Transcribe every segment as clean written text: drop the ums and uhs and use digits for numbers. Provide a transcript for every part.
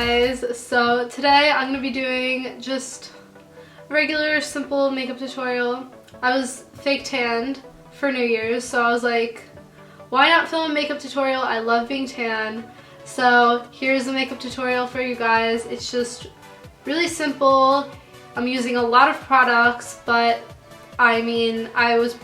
guys, so today I'm going to be doing just a regular simple makeup tutorial. I was fake tanned for New Year's, so I was like, why not film a makeup tutorial? I love being tan. So here's a makeup tutorial for you guys. It's just really simple. I'm using a lot of products, but I mean, I was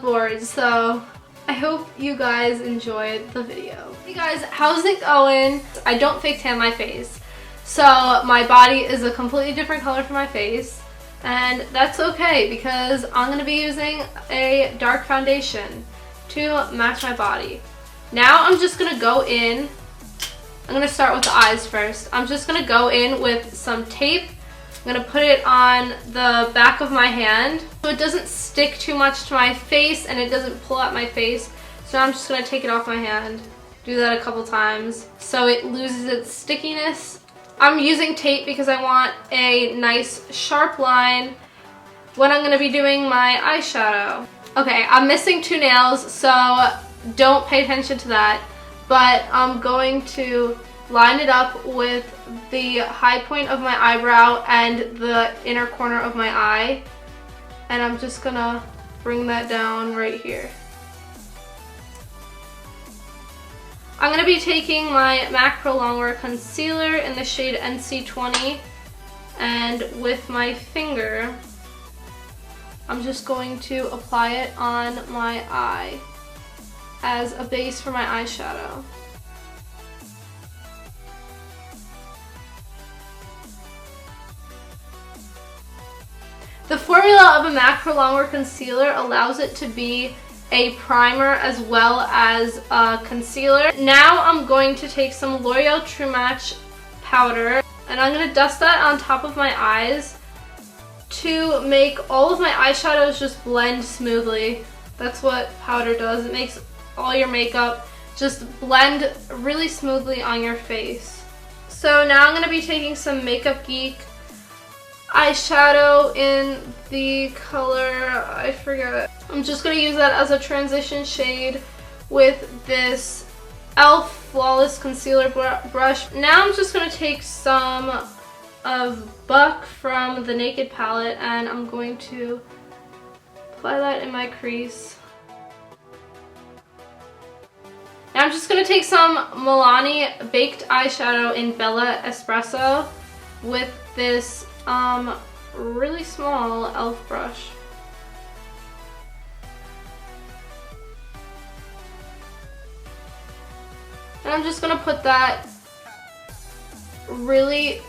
bored, so I hope you guys enjoyed the video. Hey guys, how's it going? I don't fake tan my face, so my body is a completely different color from my face, and that's okay because I'm going to be using a dark foundation to match my body. Now I'm just going to go in, I'm going to start with the eyes first. I'm just going to go in with some tape. I'm going to put it on the back of my hand so it doesn't stick too much to my face and it doesn't pull out my face. So I'm just going to take it off my hand. Do that a couple times so it loses its stickiness. I'm using tape because I want a nice sharp line when I'm going to be doing my eyeshadow. Okay, I'm missing 2 nails, so don't pay attention to that. But I'm going to line it up with the high point of my eyebrow and the inner corner of my eye. And I'm just gonna bring that down right here. I'm gonna be taking my MAC Pro Longwear Concealer in the shade NC20, and with my finger, I'm just going to apply it on my eye as a base for my eyeshadow. The formula of a MAC Pro Longwear Concealer allows it to be a primer as well as a concealer. Now I'm going to take some L'Oreal True Match powder and I'm going to dust that on top of my eyes to make all of my eyeshadows just blend smoothly. That's what powder does. It makes all your makeup just blend really smoothly on your face. So now I'm going to be taking some Makeup Geek eyeshadow in the color, I forget. I'm just going to use that as a transition shade with this e.l.f. Flawless Concealer brush. Now I'm just going to take some of Buck from the Naked palette and I'm going to apply that in my crease. Now I'm just going to take some Milani Baked eyeshadow in Bella Espresso with this really small e.l.f. brush. And I'm just gonna put that really,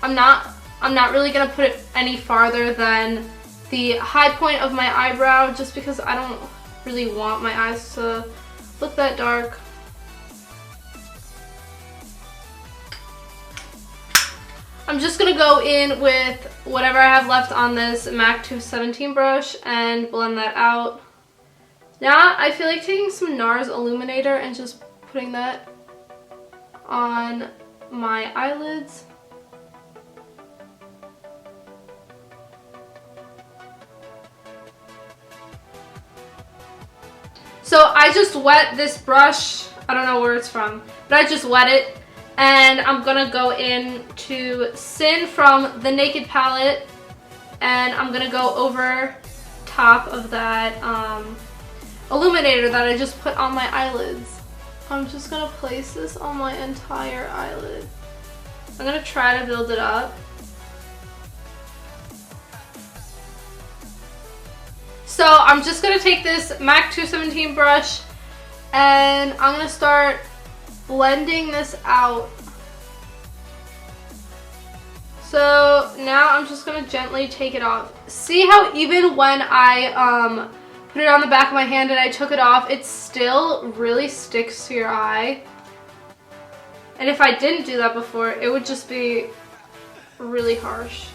I'm not really gonna put it any farther than the high point of my eyebrow just because I don't really want my eyes to look that dark. I'm just going to go in with whatever I have left on this MAC 217 brush and blend that out. Now I feel like taking some NARS Illuminator and just putting that on my eyelids. So I just wet this brush, I don't know where it's from, but I just wet it. And I'm gonna go in to Sin from the Naked palette, and I'm gonna go over top of that illuminator that I just put on my eyelids. I'm just gonna place this on my entire eyelid. I'm gonna try to build it up. So I'm just gonna take this MAC 217 brush and I'm gonna start blending this out. So now I'm just going to gently take it off. See how even when I put it on the back of my hand and I took it off, it still really sticks to your eye. And if I didn't do that before, it would just be really harsh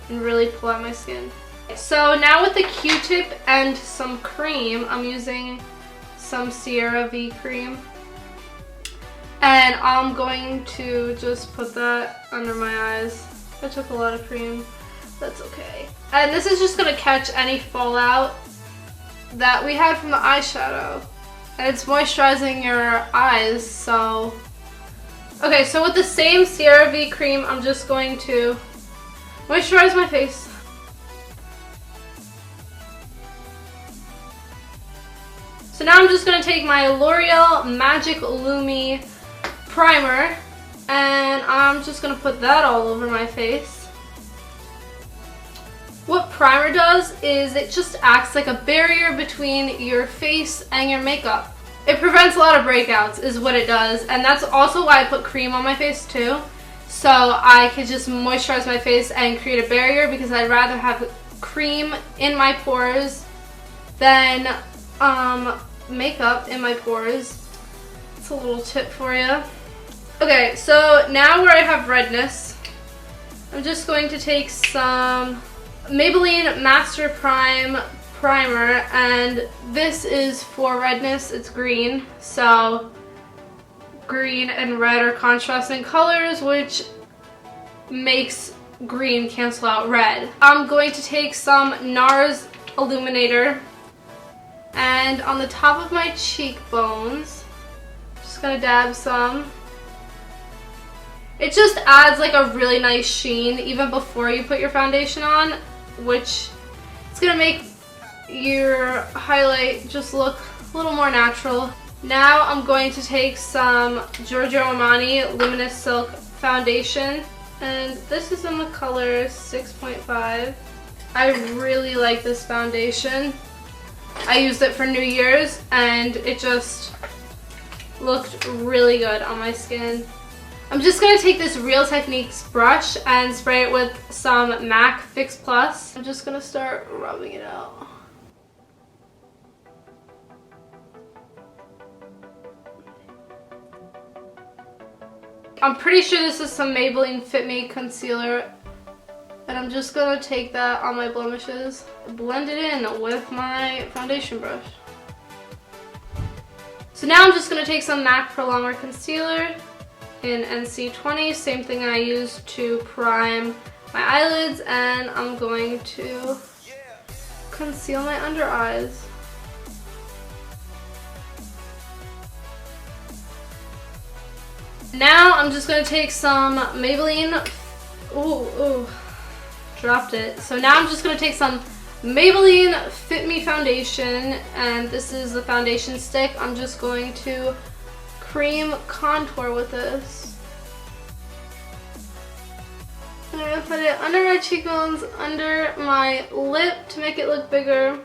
and really pull out my skin. So now with the Q-tip and some cream, I'm using some Sierra V cream. And I'm going to just put that under my eyes. I took a lot of cream. That's okay. And this is just going to catch any fallout that we had from the eyeshadow. And it's moisturizing your eyes, so Okay, so with the same CeraVe cream, I'm just going to moisturize my face. So now I'm just going to take my L'Oreal Magic Lumi primer and I'm just going to put that all over my face. What primer does is it just acts like a barrier between your face and your makeup. It prevents a lot of breakouts is what it does, and that's also why I put cream on my face too. So I could just moisturize my face and create a barrier, because I'd rather have cream in my pores than makeup in my pores. It's a little tip for you. Okay, so now where I have redness, I'm just going to take some Maybelline Master Prime primer, and this is for redness. It's green, so green and red are contrasting colors, which makes green cancel out red. I'm going to take some NARS Illuminator, and on the top of my cheekbones, just gonna dab some. It just adds like a really nice sheen even before you put your foundation on, which is gonna make your highlight just look a little more natural. Now I'm going to take some Giorgio Armani Luminous Silk foundation, and this is in the color 6.5. I really like this foundation. I used it for New Year's and it just looked really good on my skin. I'm just going to take this Real Techniques brush and spray it with some MAC Fix Plus. I'm just going to start rubbing it out. I'm pretty sure this is some Maybelline Fit Me concealer, and I'm just going to take that on my blemishes, blend it in with my foundation brush. So now I'm just going to take some MAC Pro Longwear concealer in NC20, same thing I used to prime my eyelids, and I'm going to conceal my under eyes. Now I'm just going to take some Maybelline, dropped it. So now I'm just going to take some Maybelline Fit Me foundation, and this is the foundation stick. I'm just going to cream contour with this. And I'm going to put it under my cheekbones, under my lip to make it look bigger,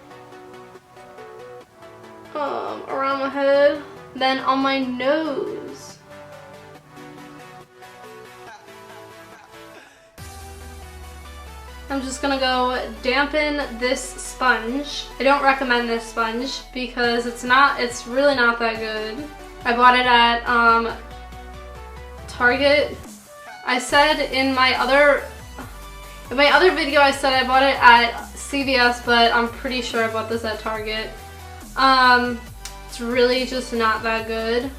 around my head, then on my nose. I'm just gonna go dampen this sponge. I don't recommend this sponge because it's really not that good. I bought it at Target. I said in my other video I said I bought it at CVS, but I'm pretty sure I bought this at Target. It's really just not that good,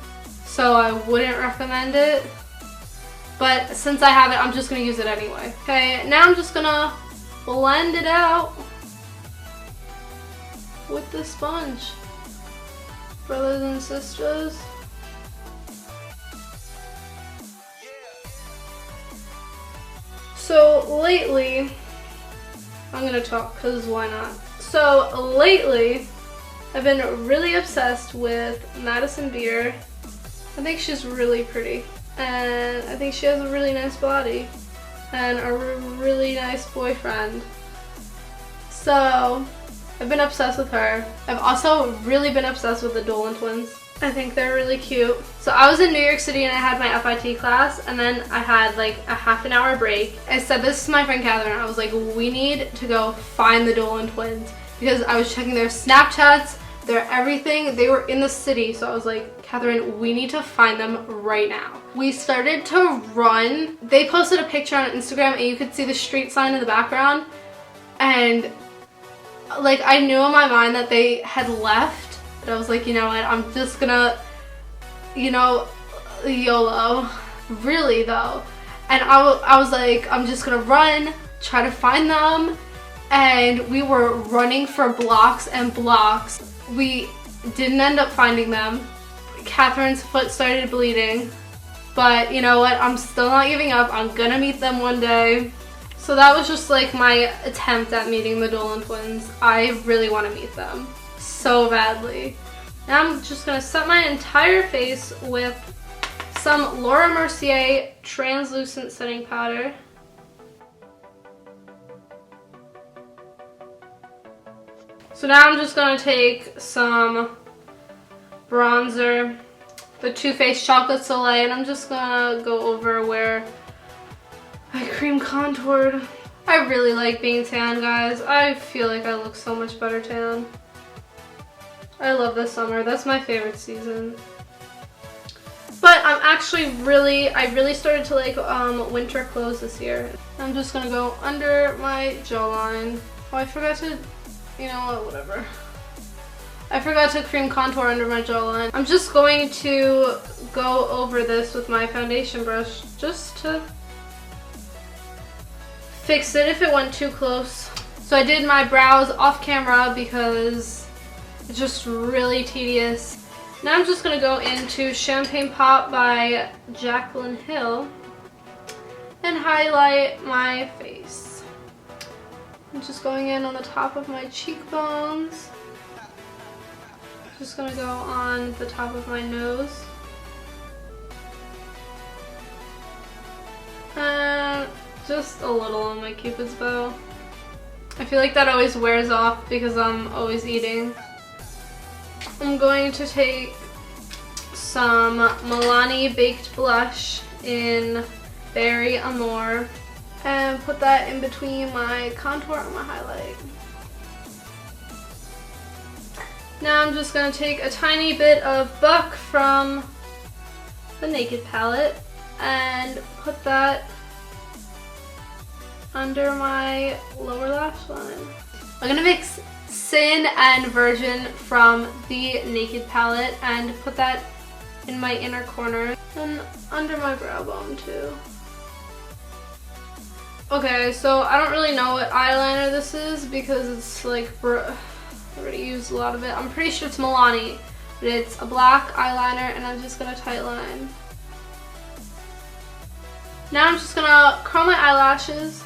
so I wouldn't recommend it. But since I have it, I'm just gonna use it anyway. Okay, now I'm just gonna blend it out with the sponge. Brothers and sisters. So lately, I'm gonna talk because why not? So lately, I've been really obsessed with Madison Beer. I think she's really pretty, and I think she has a really nice body and a really nice boyfriend. So I've been obsessed with her. I've also really been obsessed with the Dolan twins. I think they're really cute. So I was in New York City and I had my FIT class, and then I had like a half an hour break. I said this to my friend Catherine. I was like, we need to go find the Dolan twins, because I was checking their Snapchats, their everything. They were in the city, so I was like, Catherine, we need to find them right now. We started to run. They posted a picture on Instagram and you could see the street sign in the background, and like I knew in my mind that they had left, but I was like, you know what, I'm just gonna, you know, YOLO. Really though. And I was like, I'm just gonna run, try to find them, and we were running for blocks and blocks. We didn't end up finding them. Catherine's foot started bleeding. But you know what? I'm still not giving up. I'm gonna meet them one day. So that was just like my attempt at meeting the Dolan twins. I really want to meet them so badly. Now I'm just gonna set my entire face with some Laura Mercier translucent setting powder. So now I'm just gonna take some bronzer, the Too Faced Chocolate Soleil, and I'm just gonna go over where I cream contoured. I really like being tan, guys. I feel like I look so much better tan. I love the summer. That's my favorite season. But I'm actually I really started to like winter clothes this year. I'm just gonna go under my jawline. Oh, I forgot to, you know what, whatever. I forgot to cream contour under my jawline. I'm just going to go over this with my foundation brush just to fix it if it went too close. So I did my brows off camera because it's just really tedious. Now I'm just gonna go into Champagne Pop by Jaclyn Hill and highlight my face. I'm just going in on the top of my cheekbones. Just gonna go on the top of my nose. And just a little on my Cupid's bow. I feel like that always wears off because I'm always eating. I'm going to take some Milani Baked Blush in Berry Amore and put that in between my contour and my highlight. Now I'm just going to take a tiny bit of Buck from the Naked palette and put that under my lower lash line. I'm going to mix Sin and Virgin from the Naked palette and put that in my inner corner and under my brow bone too. Okay, so I don't really know what eyeliner this is because it's like, I already used a lot of it. I'm pretty sure it's Milani, but it's a black eyeliner and I'm just gonna tightline. Now I'm just gonna curl my eyelashes.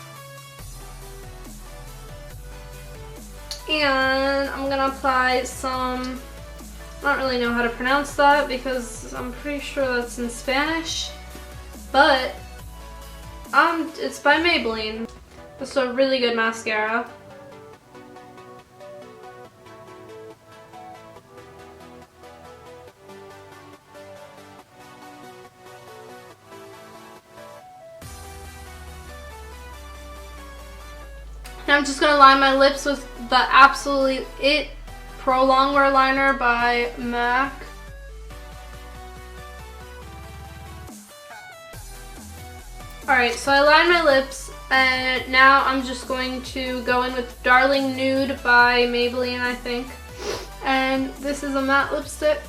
And I'm gonna apply some, I don't really know how to pronounce that because I'm pretty sure that's in Spanish, but it's by Maybelline. This is a really good mascara. Now I'm just gonna line my lips with the Absolutely It Pro Longwear Liner by MAC. Alright, so I lined my lips and now I'm just going to go in with Darling Nude by Maybelline, I think. And this is a matte lipstick.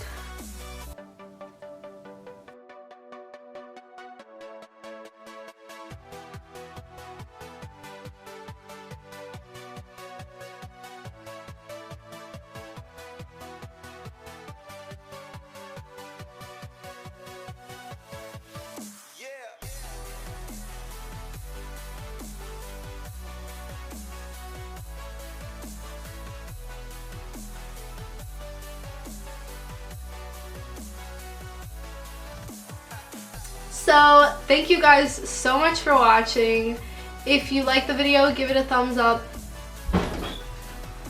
So thank you guys so much for watching. If you like the video, give it a thumbs up.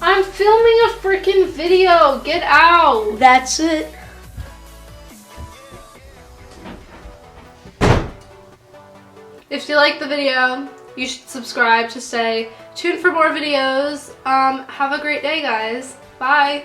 I'm filming a freaking video. Get out. That's it. If you like the video, you should subscribe to stay tuned for more videos. Have a great day, guys. Bye.